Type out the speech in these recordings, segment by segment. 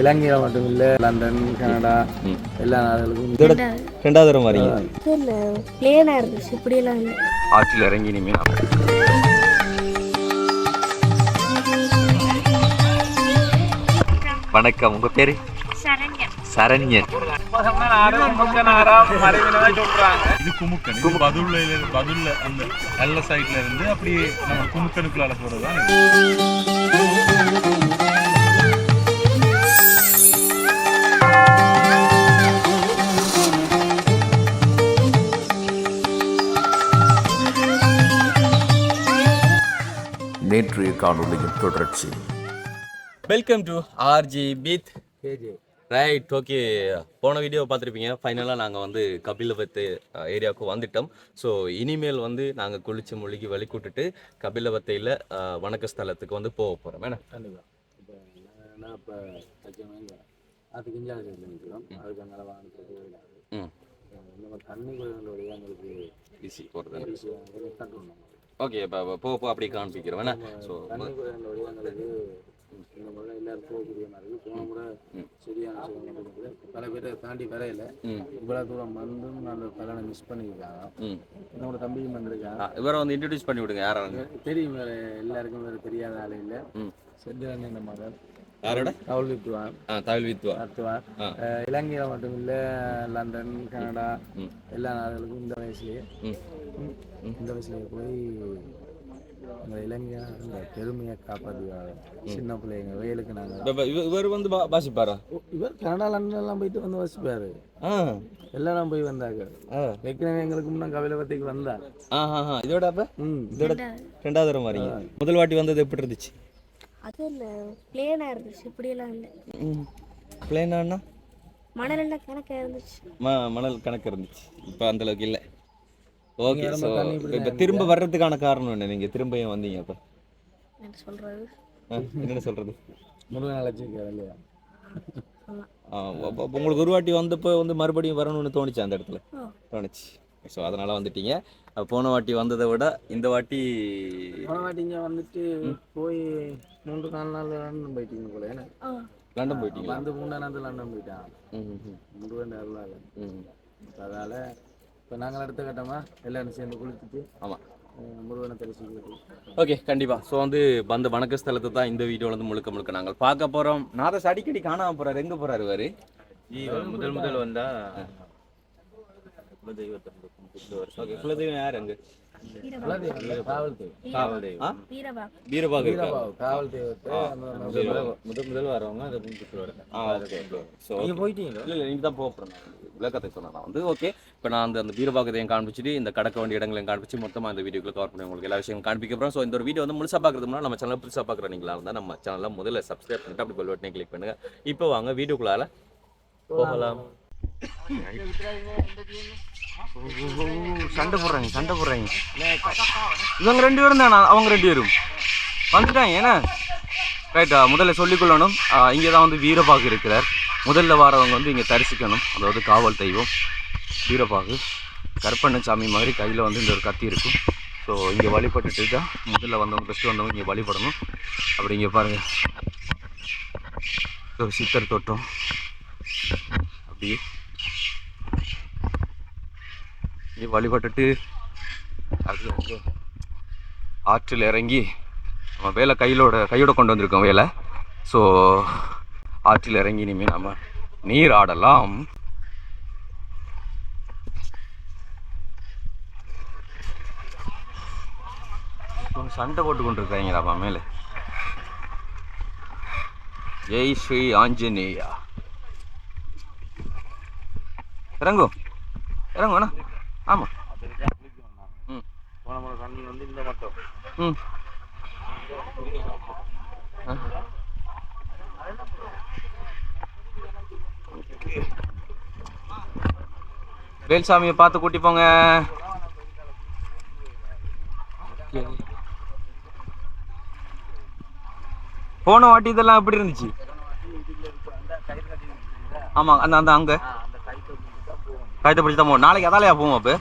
இலங்கையில் மட்டும் இல்லை, லண்டன், கனடா எல்லா நாடுகளுக்கும் இதோட ரெண்டாவது தரம் வரீங்க. இல்லை பிளேனாக இருந்துச்சு, இப்படியெல்லாம் இல்லை. ஆற்றில் இறங்கி இனிமே வணக்கம். உங்க பேரு? சரண்யன். இது குமுக்கன். இது பதுல்ல அந்த நல்ல சைட்ல இருந்து அப்படியே நம்ம குமுக்கனுக்குள்ளால போறதுதான். நேற்றைய காணொலியின் தொடர்ச்சி. வெல்கம் டு ஆர்ஜி பீத் கேஜே. Right, okay. போன வீடியோ பார்த்துருப்பீங்க. ஃபைனலாக நாங்கள் வந்து கபிலவத்து ஏரியாவுக்கு வந்துட்டோம். ஸோ இனிமேல் வந்து நாங்கள் குளிச்சு மொழிக்கு வழிகூட்டுட்டு கபிலவத்தையில் வணக்க ஸ்தலத்துக்கு வந்து போக போகிறோம். வேணா கண்டிப்பாக. இப்போ நான் இப்போ அதுக்கு இஞ்சால நிற்கிறோம். அதுக்கு அந்த வாங்கிட்டு இந்த மாதிரி தண்ணி குறைகளுடைய எங்களுக்கு ஈஸி போகிறது. கட்டணும். ஓகே, இப்போ போக அப்படி காண்பிக்கிறோம். வேணா ஸோ தண்ணி குறைகளுடைய எங்களுக்கு இந்த முறை எல்லாரும் போகக்கூடிய மாதிரி இருக்குது. போன முறை சரியான சூழ்நிலை பல பேரை தாண்டி வரையில இவ்வளோ தூரம் வந்தும் அந்த பலனை மிஸ் பண்ணியிருக்காங்க. என்னோட தம்பியும் வந்திருக்காங்க. இவரை வந்து இன்ட்ரடியூஸ் பண்ணி விடுங்க. யாராங்க தெரியும், வேறு எல்லாருக்கும் வேறு தெரியாத ஆள் இல்லை. செந்திரன் இந்த மகன் யாரோட தவுல் வித்துவான். நடத்துவார். இலங்கையில் மட்டும் இல்லை, லண்டன், கனடா எல்லா நாடுகளுக்கும் இந்த வயசுலேயே போய் அந்த இலங்கையா இந்த பெருமையை காப்பாற்றுவாங்க. சின்ன பிள்ளைங்க வயலுக்கு நாங்கள் இவர் வந்து வாசிப்பாரா? இவர் கனடா, லண்டன் எல்லாம் போயிட்டு வந்து வாசிப்பாரு. எல்லாரும் போய் வந்தாங்க. ஏற்கனவே எங்களுக்கு முன்னா கபிலவத்தைக்கு வந்தா. இதோட அப்ப இதோட ரெண்டாவது தரம் வரீங்க. முதல் வாட்டி வந்தது எப்படி இருந்துச்சு? அது இல்லை பிளேனாக இருந்துச்சு, இப்படியெல்லாம் இல்லை. பிளேனானா மணல் கணக்காக இருந்துச்சு. மணல் கணக்கு இருந்துச்சு. இப்போ அந்த அளவுக்கு இல்லை. ஓகே. ஸோ இப்போ திரும்ப வர்றதுக்கான காரணம் என்ன? நீங்கள் திரும்ப ஏன் வந்தீங்க? அப்போ என்ன சொல்கிறது? முருகன் அழைச்சிருக்காரு இல்லையா? உங்களுக்கு ஒரு வாட்டி வந்தப்போ வந்து மறுபடியும் வரணும்னு தோணுச்சு, அந்த இடத்துல தோணுச்சு. ஸோ அதனால் வந்துட்டீங்க. போன வாட்டி வந்ததை விட இந்த வாட்டி இங்கே வந்துட்டு போய் 3-4 நாள் லண்டன் போயிட்டீங்க போல. ஏன்னா லண்டன் போயிட்டீங்க. வந்து 3 நாள் லண்டன் போயிட்டான் முருகன் அருளால். அதனால் இப்போ நாங்கள் அடுத்த கட்டமாக எல்லாரும் சேர்ந்து குளிச்சுட்டு ஆமாம் முருகனை தெரிவிச்சு. ஓகே, கண்டிப்பாக. ஸோ வந்து வந்த வணக்க ஸ்தலத்தை தான் இந்த வீடியோவில் வந்து முழுக்க நாங்கள் பார்க்க போகிறோம். நாதஸ் அடிக்கடி காணாமல் போகிறாரு. எங்கே போகிறாரு இவர்? முதல் வந்தால் குலதெய்வம் யார்? அங்கே வீரபாகு முதல் வரவங்க அதை போயிட்டீங்க. இல்லை நீங்கள் தான் போகிறேன். விளக்கத்தை சொன்னேன் நான் வந்து. ஓகே, இப்போ நான் அந்த வீரபாகத்தையும் காண்பிச்சுட்டு இந்த கடக்க வேண்டிய இடங்களையும் காண்பிச்சு மொத்தமாக இந்த வீடியோக்குள்ள கவர் பண்ணி உங்களுக்கு எல்லா விஷயம் காண்பிக்கிறோம். ஸோ இந்த ஒரு வீடியோ வந்து முழுசாக பார்க்குறதுனா நம்ம சேனல் புதுசாக பார்க்குறீங்களா இருந்தால் நம்ம சேனலில் முதல்ல சப்ஸ்கிரைப் பண்ணிட்டு அப்படி பெல் பட்டனை கிளிக் பண்ணுங்கள். இப்போ வாங்க வீடியோக்குள்ளால போகலாம். சண்டை போடுறாங்க. இவங்க 2 பேரும் தானே? அவங்க 2 பேரும் வந்துட்டாங்க. ஏன்னா ரைட்டா, முதல்ல சொல்லிக்கொள்ளணும். இங்கே தான் வந்து வீரபாகு இருக்கிறார். முதல்ல வரவங்க வந்து இங்கே தரிசிக்கணும். அதாவது காவல் தெய்வம் வீரபாகு கருப்பண்ணசாமி மாதிரி கையில் வந்து இந்த ஒரு கத்தி இருக்கும். ஸோ இங்கே வழிபட்டுட்டு தான் முதல்ல வந்தவங்க ஃபஸ்ட்டு வந்தவங்க இங்கே வழிபடணும். அப்படி இங்கே பாருங்கள், ஒரு சித்தர் தோட்டம். அப்படியே இங்கே வழிபட்டுட்டு அது வந்து ஆற்றில் இறங்கி நம்ம வேலை கையோட கொண்டு வந்திருக்கோம் வேலை. ஸோ ஆற்றில் இறங்கி இனிமேல் நம்ம நீர் ஆடலாம். சண்டை போட்டு கொண்டு இருக்காங்களாப்பா மேலே. ஜெய் ஸ்ரீ ஆஞ்சநேயா. இறங்கும் அண்ணா. ஆமாம். தண்ணி வந்து இந்த மட்டும் வேல்சாமியை பார்த்து கூட்டி போங்க. போன வாட்டி இதெல்லாம் எப்படி இருந்துச்சு? ஆமாம், அந்த அங்கே கயிற்று பிடிச்சி தான் போவோம். நாளைக்கு அதாலையா போவோம்? அப்போ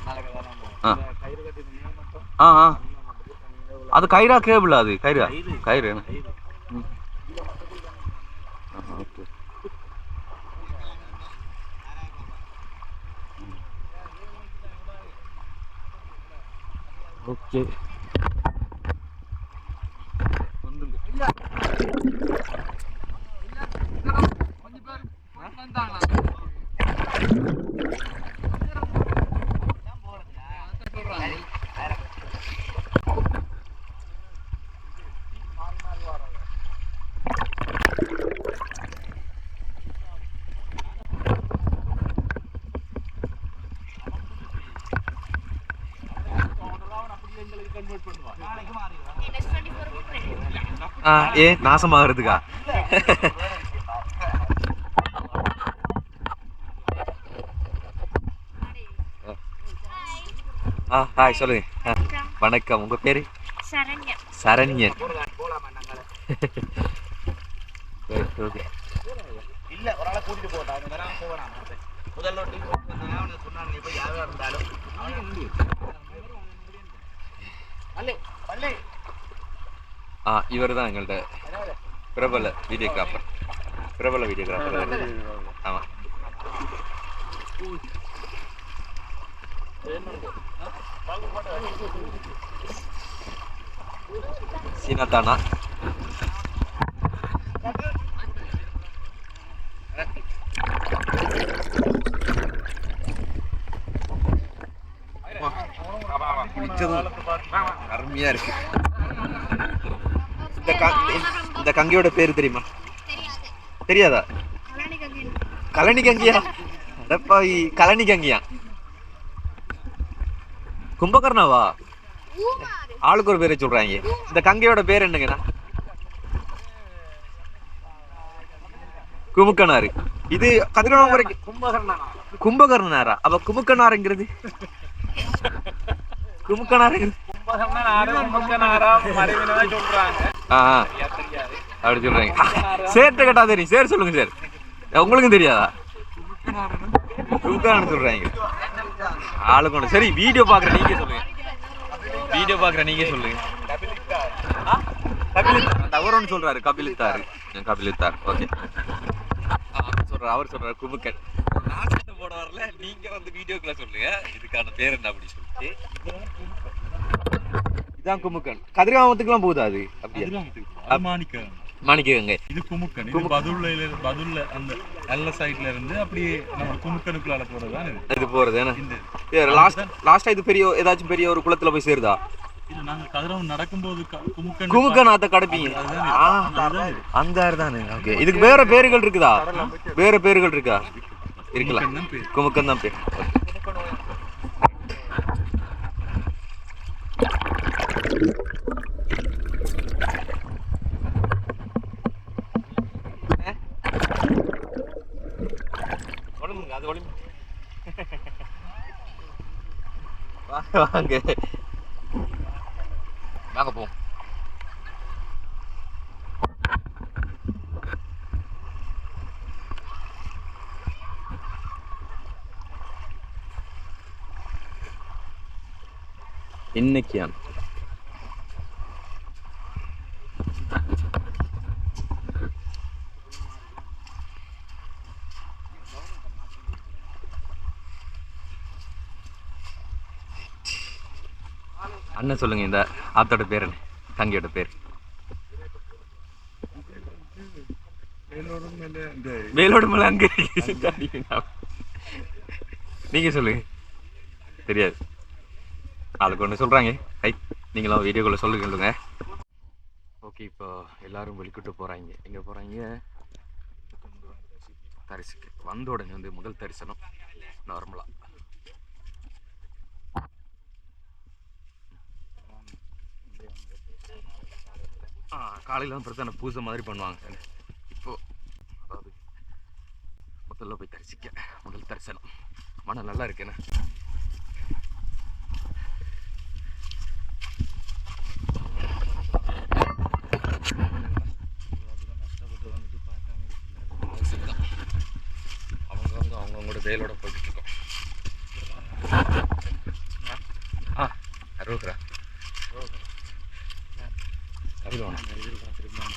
அது கயிறா கேபிள்? அது கயிறு. ஓகே, ஓகே ஏன் நாசமாகிறதுக்கா? ஹாய் சொல்லுங்க. வணக்கம். உங்க பேரு? சரண்யா. சரண்யன். இல்ல ஒரு ஆளை கூட்டிட்டு போட்டாங்க போவேன். முதல்ல சொன்னாங்க இப்ப யாரா இருந்தாலும் இவர் தான் எங்கள்ட்ட பிரபல வீடியோகிராஃபர். ஆமா. சீனாத்தானா அருமையா இருக்கு. இந்த கங்கையோட பேரு தெரியுமா? தெரியாதா? கழனி கங்கியா? கழனி கங்கியா? கும்பகர்ணாவா? ஆளுக்கு ஒரு பேரை சொல்றாங்க. இந்த கங்கையோட பேர் என்னங்கண்ணா? குமுக்கனாறு. இது கதிரவனம் வரைக்கும் கும்பகர்ணனாரா? அப்ப குமுக்கனாருங்கிறது அப்படி சொல்றாங்க. சேர்த்த கேட்டா தெரியும். சேர் சொல்லுங்க சார். உங்களுக்கும் தெரியாதா? குமுக்கனாரு சொல்றாங்க. ஆளுக்கு சரி. வீடியோ பாக்குற நீங்க சொல்லுங்க. தவறுன்னு சொல்றாரு. கபிலித்தார். ஓகே சொல்றாரு. அவர் சொல்றாரு குமுக்கன். போட வரல. நீங்க வந்து வீடியோக்குள்ள சொல்லுங்க இதுக்கான பேர் என்ன அப்படி சொல்லிட்டு. இதான் குமுக்கன். கதிர்காமத்துக்குலாம் போகுதா அது? அப்படியா? மாணிக்கங்க. இது குமுக்கன். பதுல்ல அந்த நல்ல சைட்ல இருந்து அப்படியே நம்ம குமுக்கனுக்குள்ள போறதுதான் இது போறது. லாஸ்டா இது பெரிய ஏதாச்சும் பெரிய ஒரு குளத்துல போய் சேருதா? இல்ல நாங்க கதிரவன் நடக்கும்போது குமுக்கனாத்த கடப்பீங்க. அந்த தானே. ஓகே. இதுக்கு வேற பேர்கள் இருக்குதா? இருக்கலாம். குமுக்கன் தான் பேர். வாங்க போவோம். இன்னைக்கு அண்ணன் சொல்லுங்க. இந்த ஆத்தோட பேர் என்ன? தங்கியோட பேர்? வேலோடு மலை. அங்க நீங்க சொல்லுங்க. தெரியாது. ஆளுக்கு ஒன்று சொல்றாங்க. நீங்களும் வீடியோக்குள்ள சொல்லுங்க. ஓகே. இப்போ எல்லாரும் வெளிக்கிட்டு போறாங்க. எங்க போறாங்க? தரிசிக்க வந்த உடனே வந்து முதல் தரிசனம் நார்மலா. காலையில் வந்து பிரச்சனை பூஜை மாதிரி பண்ணுவாங்க. இப்போ அதாவது முதல்ல போய் தரிசிக்க முதல் தரிசனம். மனம் நல்லா இருக்குண்ணே. அவங்களோட வேலோட போயிட்டு இருக்கோம். அறுபதுரா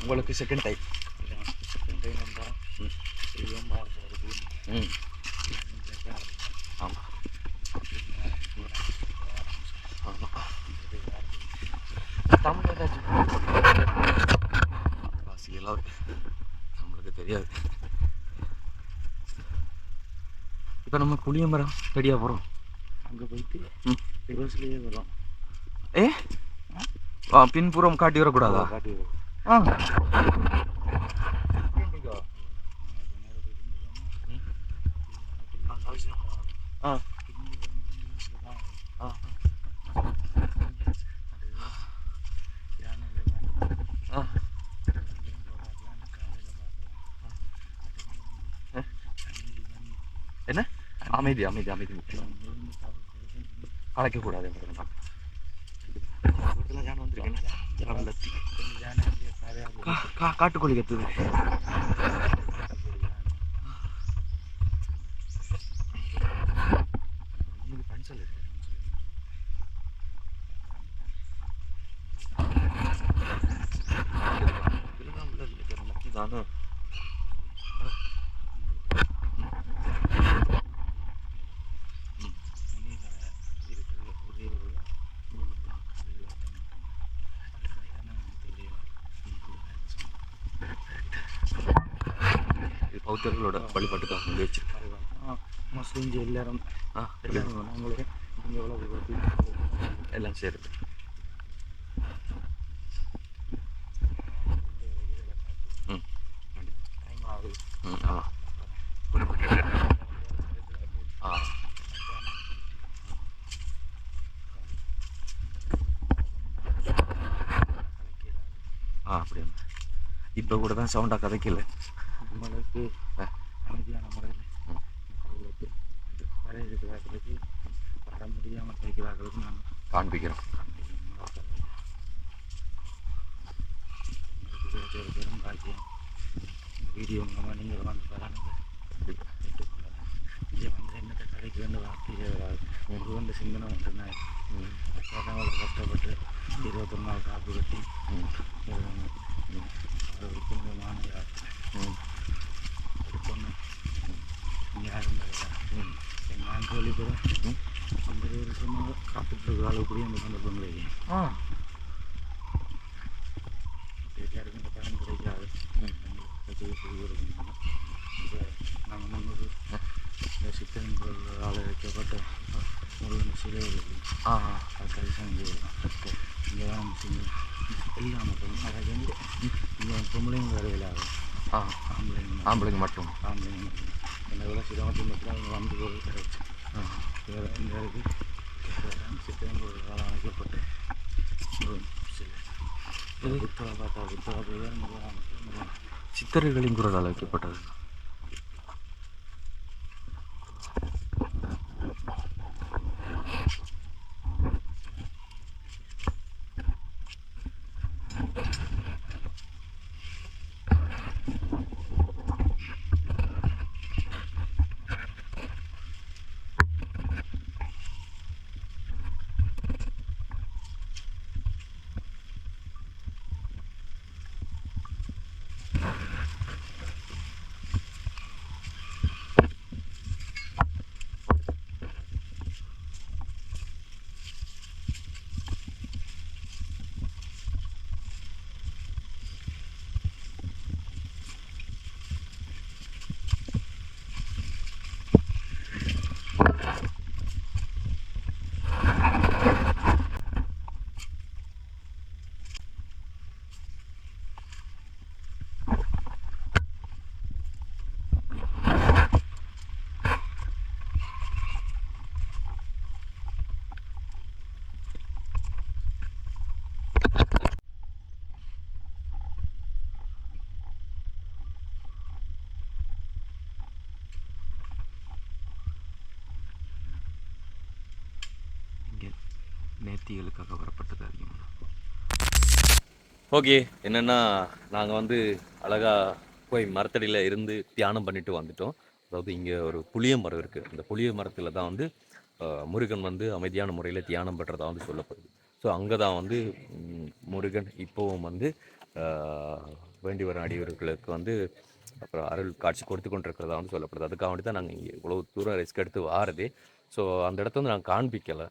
உங்களுக்கு செகண்ட் டைம். ஆமாம். இப்போ நம்ம புளிய மரம் ரெடியாக போகிறோம். அங்கே போயிட்டு ரிவர்ஸ்லேயே வரும். ஏ பின்புறம் காட்டி வரக்கூடாதா? காட்டி வரும். ஆ ஆ என்ன அமைதி அமைதி அமைதி முக்கியம். அழைக்கக்கூடாது. காட்டுக்கோழி கத்துது. தானே பௌத்தர்களோட வழிபாட்டுக்காக வந்து வச்சிருக்காங்க. முஸ்லீம் எல்லாரும் எல்லாரும் நாங்களே இங்கே எல்லாம் சேருது. ம் ம் ஆ ஆ அப்படியா? இப்போ கூட தான் சவுண்டாக கதைக்கல. நம்மளுக்கு அமைதியான முறையில் வர இருக்கிறார்களுக்கு வர முடியாமல் இருக்கிறார்களுக்கு நான் காண்பிக்கிறோம். பெரும் பாக்கியம். வீடியோ மூலமாக நீங்கள் வந்து பலனுங்க ஏற்றுக்கொள்ளலாம். இங்கே வந்து என்னத்தை கதைக்கு வேண்டு வார்த்தையே வராது. உங்களுக்கு வந்து சிந்தனை மட்டும்தான். அவ்வளோ கஷ்டப்பட்டு 21 நாள் காப்பு கட்டி ஒரு குடும்பமான யாத்திரை பொண்ணு யாரும் நான் சொல்லிக்கிறேன். 50 வருஷமாக காத்துட்டு அளவுக்குரிய அந்த சந்தர்ப்பங்களே யாருக்கும் இந்த பலன் கிடைக்காது. நம்ம முன்னூறு இந்த சித்தன்களால் வைக்கப்பட்ட முருகன் சிலை அது செஞ்சு இங்கே தான் எல்லா மக்களும் அதை வந்து இங்கே பொம்பளைங்க வரையில் ஆகும். ஆம்பளைங்க மட்டும் ஆம்பளைங்க மட்டும் என்னை விட சிரமத்தில் அவங்க வந்து போகிறது கிடைச்சு இந்த இருக்கு சித்தன்களால் அமைக்கப்பட்ட முருகன் சிலை. புத்தரை பார்த்தா புத்தரை போய் முருகன் சித்தர்களின் குரலால் வைக்கப்பட்டது. நேர்த்திகளுக்காக வரப்பட்டது அதிகமாக. ஓகே, என்னென்னா நாங்கள் வந்து அழகாக போய் மரத்தடியில் இருந்து தியானம் பண்ணிட்டு வந்துட்டோம். அதாவது இங்கே ஒரு புளிய மரம் இருக்குது. அந்த புளிய மரத்தில் தான் வந்து முருகன் வந்து அமைதியான முறையில் தியானம் பண்ணுறதா வந்து சொல்லப்படுது. ஸோ அங்கே தான் வந்து முருகன் இப்போவும் வந்து வேண்டி வரும் அடியவர்களுக்கு வந்து அப்புறம் அருள் காட்சி கொடுத்து கொண்டிருக்கிறதா வந்து சொல்லப்படுது. அதுக்காக வேண்டி தான் நாங்கள் இங்கே இவ்வளோ தூரம் ரிஸ்க் எடுத்து வாரதே. ஸோ அந்த இடத்த வந்து நான் காண்பிக்கலை.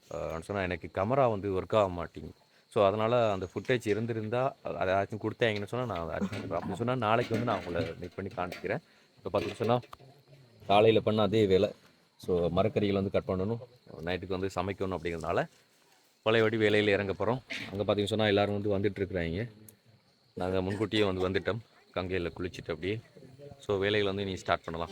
சொன்னால் எனக்கு கேமரா வந்து ஒர்க் ஆக மாட்டேங்குது. ஸோ அதனால் அந்த ஃபுட்டேஜ் இருந்திருந்தால் அதை யாராச்சும் கொடுத்தாங்கன்னு சொன்னால் நான் அப்படின்னு சொன்னால் நாளைக்கு வந்து நான் உங்களை மீட் பண்ணி காண்பிக்கிறேன். இப்போ பார்த்துட்டு சொன்னால் காலையில் பண்ண அதே வேலை ஸோ மரக்கறிகள் வந்து கட் பண்ணணும், நைட்டுக்கு வந்து சமைக்கணும். அப்படிங்கிறதுனால பழையபடி வேலையில் இறங்க போகிறோம். அங்கே பார்த்தீங்கன்னு சொன்னால் எல்லோரும் வந்து வந்துட்டுருக்குறாங்க. நாங்கள் முன்கூட்டியே வந்து வந்துட்டோம், கங்கையில் குளிச்சுட்டு அப்படியே. ஸோ வேலைகள் வந்து நீ ஸ்டார்ட் பண்ணலாம்.